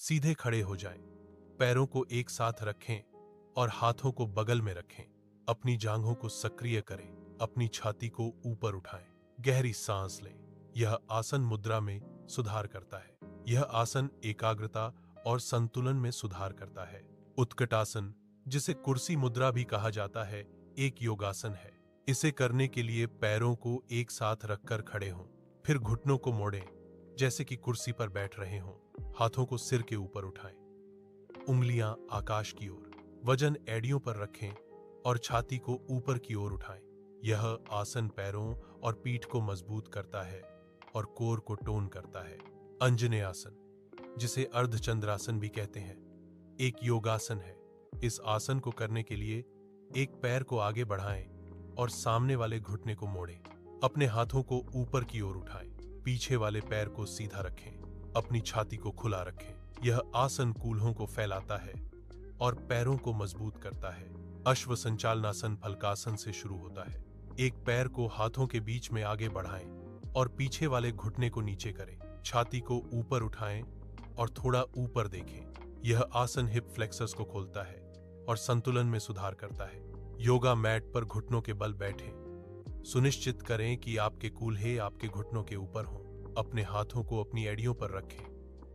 सीधे खड़े हो जाएं, पैरों को एक साथ रखें और हाथों को बगल में रखें। अपनी जांघों को सक्रिय करें, अपनी छाती को ऊपर उठाएं, गहरी सांस लें। यह आसन मुद्रा में सुधार करता है। यह आसन एकाग्रता और संतुलन में सुधार करता है। उत्कटासन, जिसे कुर्सी मुद्रा भी कहा जाता है, एक योगासन है। इसे करने के लिए पैरों को एक साथ रखकर खड़े हों, फिर घुटनों को मोड़ें जैसे कि कुर्सी पर बैठ रहे हों। हाथों को सिर के ऊपर उठाएं, उंगलियां आकाश की ओर, वजन एड़ियों पर रखें और छाती को ऊपर की ओर उठाएं। यह आसन पैरों और पीठ को मजबूत करता है और कोर को टोन करता है। अंजनेय आसन, जिसे अर्धचंद्रासन भी कहते हैं, एक योगासन है। इस आसन को करने के लिए एक पैर को आगे बढ़ाएं और सामने वाले घुटने को मोड़ें। अपने हाथों को ऊपर की ओर उठाएं, पीछे वाले पैर को सीधा रखें, अपनी छाती को खुला रखें। यह आसन कूल्हों को फैलाता है और पैरों को मजबूत करता है। अश्व संचालनासन फलकासन से शुरू होता है। एक पैर को हाथों के बीच में आगे बढ़ाएं और पीछे वाले घुटने को नीचे करें। छाती को ऊपर उठाएं और थोड़ा ऊपर देखें। यह आसन हिप फ्लेक्सस को खोलता है और संतुलन में सुधार करता है। योगा मैट पर घुटनों के बल बैठें। सुनिश्चित करें कि आपके कूल्हे आपके घुटनों के ऊपर हों। अपने हाथों को अपनी एड़ियों पर रखें,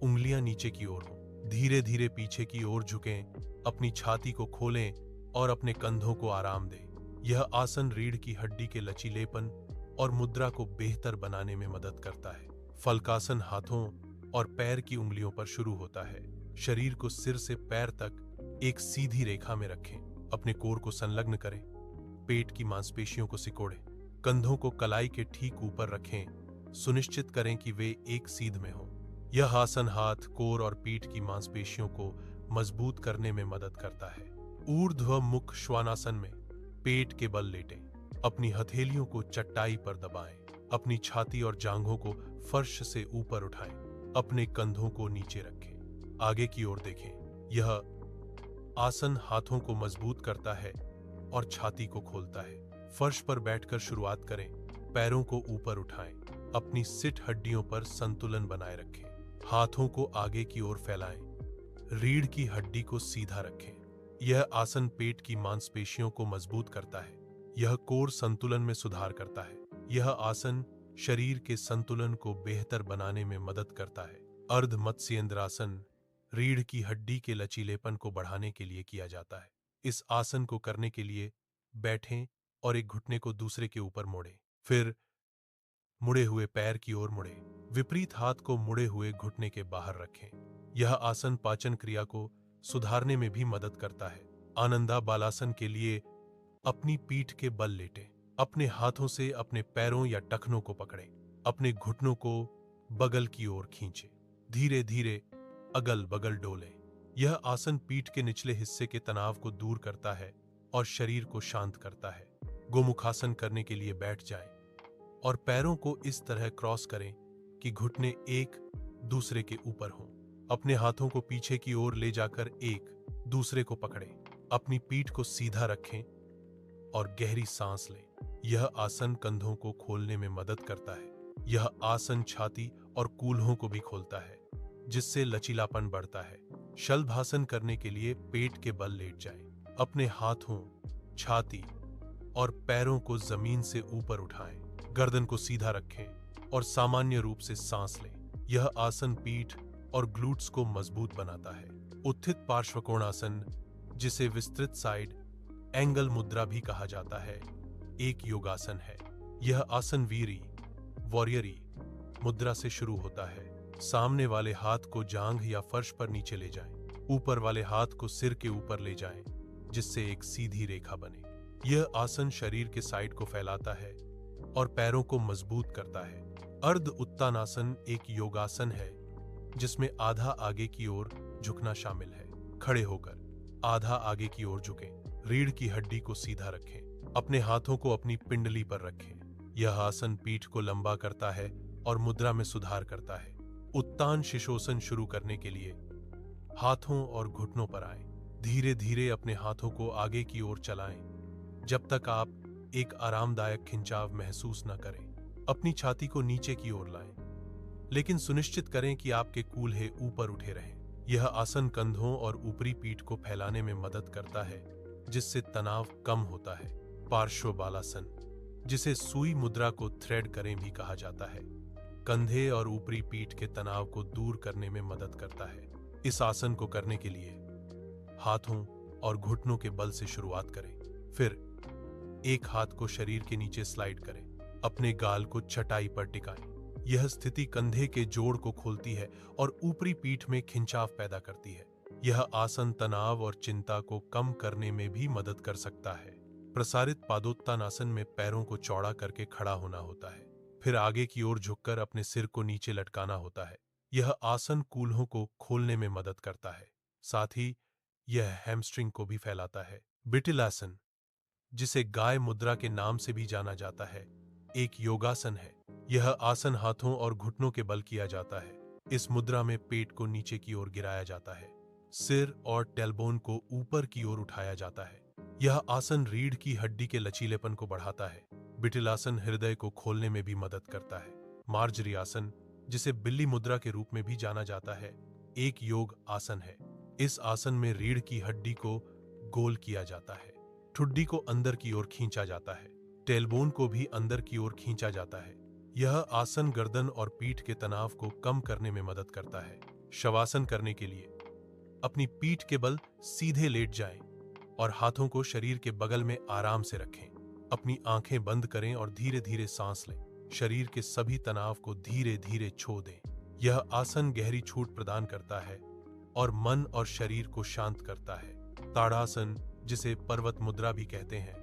उंगलियां नीचे की ओर हों। धीरे धीरे पीछे की ओर झुकें, अपनी छाती को खोलें और अपने कंधों को आराम दें। यह आसन रीढ़ की हड्डी के लचीलेपन और मुद्रा को बेहतर बनाने में मदद करता है। फलकासन हाथों और पैर की उंगलियों पर शुरू होता है। शरीर को सिर से पैर तक एक सीधी रेखा में रखें। अपने कोर को संलग्न करें, पेट की मांसपेशियों को सिकोड़ें, कंधों को कलाई के ठीक ऊपर रखें। सुनिश्चित करें कि वे एक सीध में हों। यह आसन हाथ, कोर और पीठ की मांसपेशियों को मजबूत करने में मदद करता है। ऊर्ध्व मुख श्वानासन में पेट के बल लेटें, अपनी हथेलियों को चटाई पर दबाएं, अपनी छाती और जांघों को फर्श से ऊपर उठाएं, अपने कंधों को नीचे रखें, आगे की ओर देखें। यह आसन हाथों को मजबूत करता है और छाती को खोलता है। फर्श पर बैठकर शुरुआत करें, पैरों को ऊपर उठाएं, अपनी सिट हड्डियों पर संतुलन बनाए रखें, हाथों को आगे की ओर फैलाएं, रीढ़ की हड्डी को सीधा रखें। यह आसन पेट की मांसपेशियों को मजबूत करता है। यह कोर संतुलन में सुधार करता है। यह आसन शरीर के संतुलन को बेहतर बनाने में मदद करता है। अर्ध मत्स्येंद्रासन रीढ़ की हड्डी के लचीलेपन को बढ़ाने के लिए किया जाता है। इस आसन को करने के लिए बैठें और एक घुटने को दूसरे के ऊपर मोड़ें, फिर मुड़े हुए पैर की ओर मुड़ें। विपरीत हाथ को मुड़े हुए घुटने के बाहर रखें। यह आसन पाचन क्रिया को सुधारने में भी मदद करता है। आनंदा बालासन के लिए अपनी पीठ के बल लेटें, अपने हाथों से अपने पैरों या टखनों को पकड़ें, अपने घुटनों को बगल की ओर खींचें, धीरे धीरे अगल बगल डोलें। यह आसन पीठ के निचले हिस्से के तनाव को दूर करता है और शरीर को शांत करता है। गोमुखासन करने के लिए बैठ जाएं और पैरों को इस तरह क्रॉस करें कि घुटने एक दूसरे के ऊपर हों। अपने हाथों को पीछे की ओर ले जाकर एक दूसरे को पकड़ें, अपनी पीठ को सीधा रखें और गहरी सांस लें। यह आसन कंधों को खोलने में मदद करता है। यह आसन छाती और कूल्हों को भी खोलता है, जिससे लचीलापन बढ़ता है। शलभासन करने के लिए पेट के बल लेट जाएं, अपने हाथों, छाती और पैरों को जमीन से ऊपर उठाएं, गर्दन को सीधा रखें और सामान्य रूप से सांस लें। यह आसन पीठ और ग्लूट्स को मजबूत बनाता है। उत्थित पार्श्वकोणासन, जिसे विस्तृत साइड एंगल मुद्रा भी कहा जाता है, एक योगासन है। यह आसन वीरी वॉरियरी मुद्रा से शुरू होता है। सामने वाले हाथ को जांघ या फर्श पर नीचे ले जाएं, ऊपर वाले हाथ को सिर के ऊपर ले जाएं, जिससे एक सीधी रेखा बने। यह आसन शरीर के साइड को फैलाता है और पैरों को मजबूत करता है। अर्ध उत्तानासन एक योगासन है जिसमें आधा आगे की ओर झुकना शामिल है। खड़े होकर आधा आगे की ओर झुकें, रीढ़ की हड्डी को सीधा रखें, अपने हाथों को अपनी पिंडली पर रखें। यह आसन पीठ को लंबा करता है और मुद्रा में सुधार करता है। उत्तान शिशोसन शुरू करने के लिए हाथों और घुटनों पर आएं, धीरे धीरे अपने हाथों को आगे की ओर चलाएं जब तक आप एक आरामदायक खिंचाव महसूस न करें। अपनी छाती को नीचे की ओर लाएं, लेकिन सुनिश्चित करें कि आपके कूल्हे ऊपर उठे रहें। यह आसन कंधों और ऊपरी पीठ को फैलाने में मदद करता है, जिससे तनाव कम होता है। पार्श्व बालासन, जिसे सुई मुद्रा को थ्रेड करें भी कहा जाता है, कंधे और ऊपरी पीठ के तनाव को दूर करने में मदद करता है। इस आसन को करने के लिए हाथों और घुटनों के बल से शुरुआत करें। फिर एक हाथ को शरीर के नीचे स्लाइड करें, अपने गाल को चटाई पर टिकाएं। यह स्थिति कंधे के जोड़ को खोलती है और ऊपरी पीठ में खिंचाव पैदा करती है। यह आसन तनाव और चिंता को कम करने में भी मदद कर सकता है। प्रसारित पादोत्तानासन में पैरों को चौड़ा करके खड़ा होना होता है, फिर आगे की ओर झुककर अपने सिर को नीचे लटकाना होता है। यह आसन कूल्हों को खोलने में मदद करता है, साथ ही यह हैमस्ट्रिंग को भी फैलाता है। बिटिलासन, जिसे गाय मुद्रा के नाम से भी जाना जाता है, एक योगासन है। यह आसन हाथों और घुटनों के बल किया जाता है। इस मुद्रा में पेट को नीचे की ओर गिराया जाता है, सिर और टेलबोन को ऊपर की ओर उठाया जाता है। यह आसन रीढ़ की हड्डी के लचीलेपन को बढ़ाता है। बिटिलासन हृदय को खोलने में भी मदद करता है। मार्जरी आसन, जिसे बिल्ली मुद्रा के रूप में भी जाना जाता है, एक योग आसन है। इस आसन में रीढ़ की हड्डी को गोल किया जाता है, ठुड्डी को अंदर की ओर खींचा जाता है, टेलबोन को भी अंदर की ओर खींचा जाता है। यह आसन गर्दन और पीठ के तनाव को कम करने में मदद करता है। शवासन करने के लिए अपनी पीठ के बल सीधे लेट जाएं और हाथों को शरीर के बगल में आराम से रखें। अपनी आंखें बंद करें और धीरे धीरे सांस लें। शरीर के सभी तनाव को धीरे धीरे छो दें। यह आसन गहरी छूट प्रदान करता है और मन और शरीर को शांत करता है। ताड़ासन, जिसे पर्वत मुद्रा भी कहते हैं,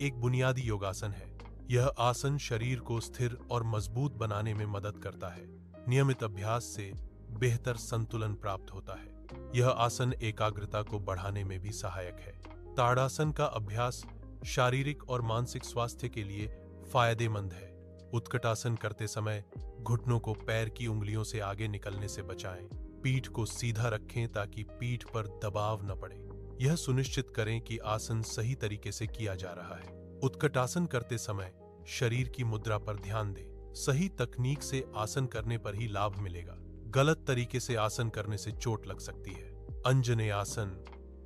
एक बुनियादी योगासन है। यह आसन शरीर को स्थिर और मजबूत बनाने में मदद करता है। नियमित अभ्यास से बेहतर संतुलन प्राप्त होता है। यह आसन एकाग्रता को बढ़ाने में भी सहायक है। ताड़ासन का अभ्यास शारीरिक और मानसिक स्वास्थ्य के लिए फायदेमंद है। उत्कटासन करते समय घुटनों को पैर की उंगलियों से आगे निकलने से बचाएं। पीठ को सीधा रखें ताकि पीठ पर दबाव न पड़े। यह सुनिश्चित करें कि आसन सही तरीके से किया जा रहा है। उत्कटासन करते समय शरीर की मुद्रा पर ध्यान दें। सही तकनीक से आसन करने पर ही लाभ मिलेगा। गलत तरीके से आसन करने से चोट लग सकती है। अंजनेय आसन,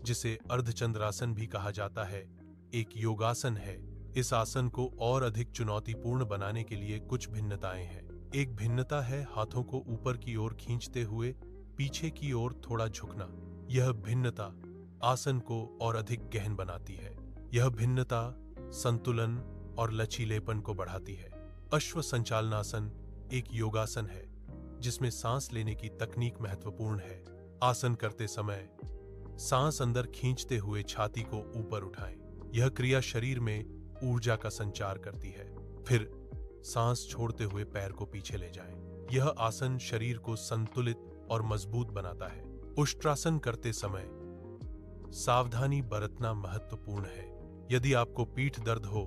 जिसे अर्धचंद्रासन भी कहा जाता है, एक योगासन है। इस आसन को और अधिक चुनौतीपूर्ण बनाने के लिए कुछ भिन्नताएं हैं। एक भिन्नता है हाथों को ऊपर की ओर खींचते हुए पीछे की ओर थोड़ा झुकना। यह भिन्नता आसन को और अधिक गहन बनाती है। यह भिन्नता संतुलन और लचीलेपन को बढ़ाती है। अश्व संचालनासन एक योगासन है, जिसमें सांस लेने की तकनीक महत्वपूर्ण है। आसन करते समय सांस अंदर खींचते हुए छाती को ऊपर उठाएं। यह क्रिया शरीर में ऊर्जा का संचार करती है। फिर सांस छोड़ते हुए पैर को पीछे ले जाएं। यह आसन शरीर को संतुलित और मजबूत बनाता है। उष्ट्रासन करते समय सावधानी बरतना महत्वपूर्ण है। यदि आपको पीठ दर्द हो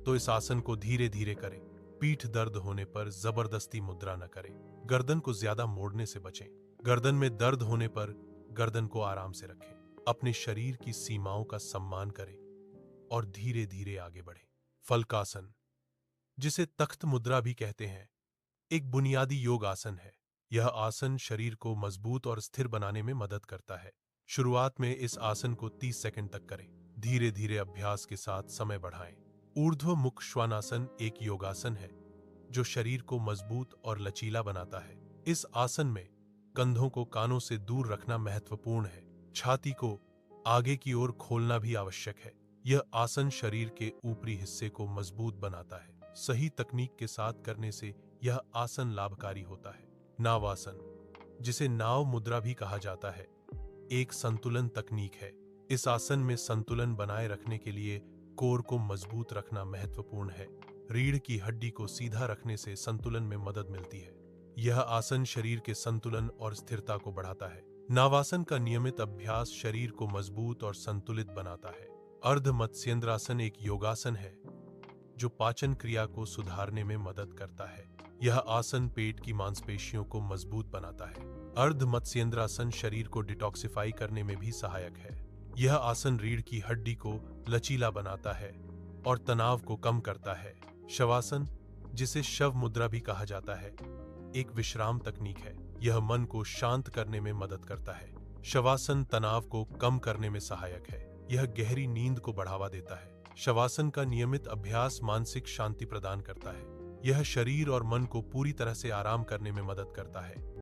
तो इस आसन को धीरे धीरे करें। पीठ दर्द होने पर जबरदस्ती मुद्रा न करें। गर्दन को ज्यादा मोड़ने से बचें। गर्दन में दर्द होने पर गर्दन को आराम से रखें। अपने शरीर की सीमाओं का सम्मान करें और धीरे धीरे आगे बढ़ें। फलकासन, जिसे तख्त मुद्रा भी कहते हैं, एक बुनियादी योग आसन है। यह आसन शरीर को मजबूत और स्थिर बनाने में मदद करता है। शुरुआत में इस आसन को 30 सेकंड तक करें। धीरे धीरे अभ्यास के साथ समय बढ़ाएं। ऊर्ध्व मुख श्वानासन एक योगासन है, जो शरीर को मजबूत और लचीला बनाता है। इस आसन में कंधों को कानों से दूर रखना महत्वपूर्ण है। छाती को आगे की ओर खोलना भी आवश्यक है। यह आसन शरीर के ऊपरी हिस्से को मजबूत बनाता है। सही तकनीक के साथ करने से यह आसन लाभकारी होता है। नावासन, जिसे नाव मुद्रा भी कहा जाता है, एक संतुलन तकनीक है। इस आसन में संतुलन बनाए रखने के लिए कोर को मजबूत रखना महत्वपूर्ण है। रीढ़ की हड्डी को सीधा रखने से संतुलन में मदद मिलती है। यह आसन शरीर के संतुलन और स्थिरता को बढ़ाता है। नावासन का नियमित अभ्यास शरीर को मजबूत और संतुलित बनाता है। अर्ध मत्स्येंद्रासन एक योगासन है, जो पाचन क्रिया को सुधारने में मदद करता है। यह आसन पेट की मांसपेशियों को मजबूत बनाता है। अर्ध मत्स्येंद्रासन शरीर को डिटॉक्सिफाई करने में भी सहायक है। यह आसन रीढ़ की हड्डी को लचीला बनाता है और तनाव को कम करता है। शवासन, जिसे शव मुद्रा भी कहा जाता है, एक विश्राम तकनीक है। यह मन को शांत करने में मदद करता है। शवासन तनाव को कम करने में सहायक है। यह गहरी नींद को बढ़ावा देता है। शवासन का नियमित अभ्यास मानसिक शांति प्रदान करता है। यह शरीर और मन को पूरी तरह से आराम करने में मदद करता है।